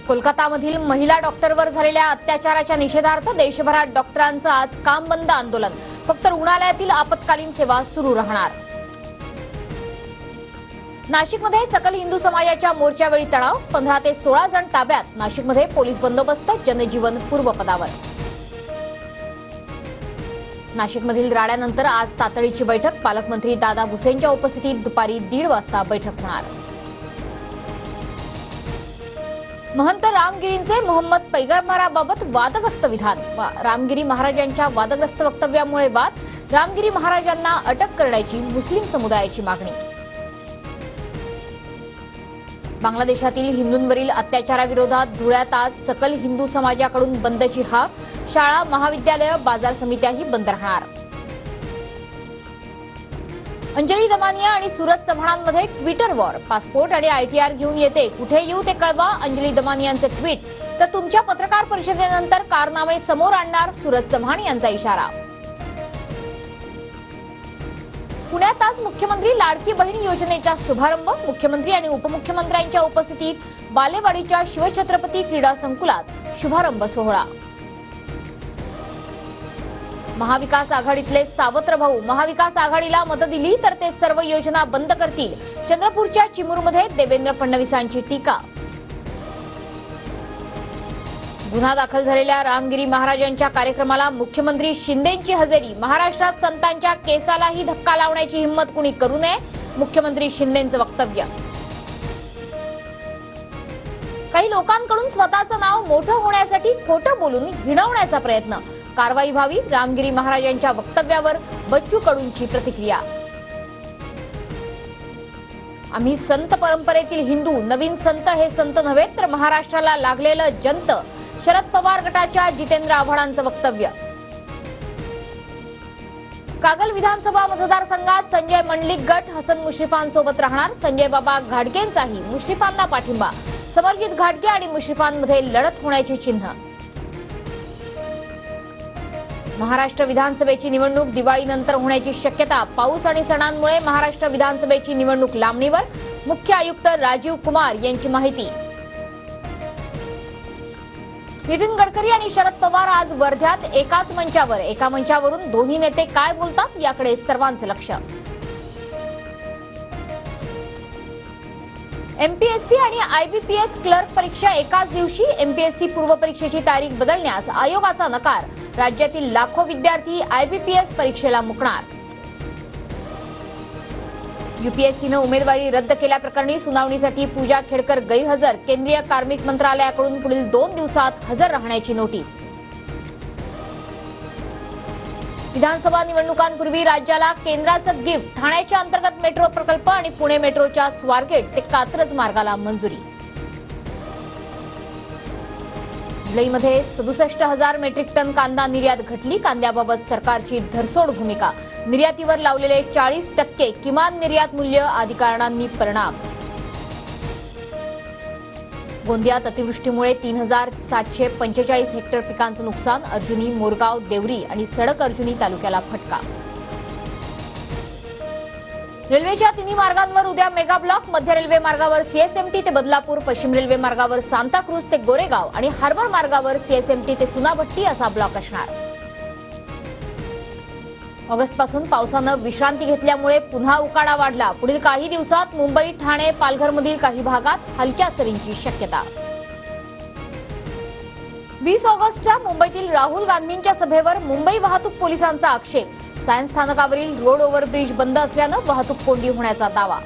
कोलकातामधील महिला डॉक्टरवर झालेल्या अत्याचाराच्या निषेधार्थ देशभरात डॉक्टरांचं आज काम बंद आंदोलन. फक्त रुग्णालयातील आपत्कालीन सेवा सुरू राहणार. नाशिकमध्ये सकल हिंदू समाजाच्या मोर्चावेळी तणाव. 15 ते 16 जण ताब्यात. नाशिकमध्ये पोलीस बंदोबस्त. जनजीवन पूर्वपदावर. नाशिकमधील राड्यानंतर आज तातडीची बैठक. पालकमंत्री दादा भुसेंच्या उपस्थितीत दुपारी 1:30 वाजता बैठक होणार. महंत रामगिरींचे मोहम्मद पैगंबराबाबत वादग्रस्त विधान. रामगिरी महाराजांच्या वादग्रस्त वक्तव्यामुळे वाद. रामगिरी महाराजांना अटक करण्याची मुस्लिम समुदायाची मागणी. बांगलादेशातील हिंदूंवरील अत्याचाराविरोधात धुळ्यात आज सकल हिंदू समाजाकडून बंदची हाक. शाळा, महाविद्यालय, बाजार समित्याही बंद राहणार. अंजली दमानिया आणि सूरज चव्हाणांमध्ये ट्विटर वॉर. पासपोर्ट आणि ITR घेऊन येते, कुठे येऊ ते कळवा. अंजली दमानियांचे ट्विट. तर तुमच्या पत्रकार परिषदेनंतर कारनामे समोर आणणार, सूरज चव्हाण यांचा इशारा. पुण्यात आज मुख्यमंत्री लाडकी बहीण योजनेचा शुभारंभ. मुख्यमंत्री आणि उपमुख्यमंत्र्यांच्या उपस्थितीत बालेवाडीच्या शिवछत्रपती क्रीडा संकुलात शुभारंभ सोहळा. महाविकास आघाडीतले सावत्र भाऊ. महाविकास आघाडीला मतं दिली तर ते सर्व योजना बंद करतील. चंद्रपूरच्या चिमूरमध्ये देवेंद्र फडणवीसांची टीका. गुन्हा दाखल झालेल्या रामगिरी महाराजांच्या कार्यक्रमाला मुख्यमंत्री शिंदेंची हजेरी. महाराष्ट्रात संतांच्या केसालाही धक्का लावण्याची हिंमत कुणी करू नये, मुख्यमंत्री शिंदेंचं वक्तव्य. काही लोकांकडून स्वतःचं नाव मोठं होण्यासाठी खोटं बोलून हिणवण्याचा प्रयत्न. कारवाई व्हावी. रामगिरी महाराजांच्या वक्तव्यावर बच्चू कडूंची प्रतिक्रिया. आम्ही संत परंपरेतील हिंदू. नवीन संत हे संत नव्हे तर महाराष्ट्राला लागलेलं जंत. शरद पवार गटाच्या जितेंद्र आव्हाडांचं वक्तव्य. कागल विधानसभा मतदारसंघात संजय मंडलिक गट हसन मुश्रीफांसोबत राहणार. संजय बाबा घाटगेंचाही मुश्रीफांना पाठिंबा. समरजित घाटगे आणि मुश्रीफांमध्ये लढत होण्याची चिन्ह. महाराष्ट्र विधानसभेची निवडणूक दिवाळीनंतर होण्याची शक्यता. पाऊस आणि सणांमुळे महाराष्ट्र विधानसभेची निवडणूक लांबणीवर. मुख्य आयुक्त राजीव कुमार यांची माहिती. नितीन गडकरी आणि शरद पवार आज वर्ध्यात एकाच मंचावर. एका मंचावरून दोन्ही नेते काय बोलतात याकडे सर्वांचं लक्ष. MPSC आणि IBPS क्लर्क परीक्षा एकाच दिवशी. MPSC पूर्व परीक्षेची तारीख बदलण्यास आयोगाचा नकार. राज्यातील लाखो विद्यार्थी IBPS परीक्षेला मुकणार. UPSCनं उमेदवारी रद्द केल्याप्रकरणी सुनावणीसाठी पूजा खेडकर गैरहजर. केंद्रीय कार्मिक मंत्रालयाकडून पुढील 2 दिवसात हजर राहण्याची नोटीस. विधानसभा निवडणुकांपूर्वी राज्याला केंद्राचं गिफ्ट. ठाण्याच्या अंतर्गत मेट्रो प्रकल्प आणि पुणे मेट्रोच्या स्वारगेट ते कात्रज मार्गाला मंजुरी. जुलैमध्ये 67,000 मेट्रिक टन कांदा निर्यात घटली. कांद्याबाबत सरकारची धरसोड भूमिका. निर्यातीवर लावलेले 40% किमान निर्यात मूल्य आदी कारणांनी परिणाम. गोंदियात अतिवृष्टीमुळे 3,745 हेक्टर पिकांचं नुकसान. अर्जुनी, मोरगाव, देवरी आणि सडक अर्जुनी तालुक्याला फटका. रेल्वेच्या तिन्ही मार्गांवर उद्या मेगा ब्लॉक. मध्य रेल्वे मार्गावर CSMT ते बदलापूर, पश्चिम रेल्वे मार्गावर सांताक्रूज ते गोरेगाव आणि हार्बर मार्गावर CSMT ते चुनाभट्टी असा ब्लॉक असणार. ऑगस्टपासून पावसानं विश्रांती घेतल्यामुळे पुन्हा उकाडा वाढला. पुढील काही दिवसात मुंबई, ठाणे, पालघरमधील काही भागात हलक्या सरींची शक्यता. 20 ऑगस्टच्या मुंबईतील राहुल गांधींच्या सभेवर मुंबई वाहतूक पोलिसांचा आक्षेप. सायन्स स्थानकावरील रोड ओव्हरब्रिज बंद असल्यानं वाहतूक कोंडी होण्याचा दावा.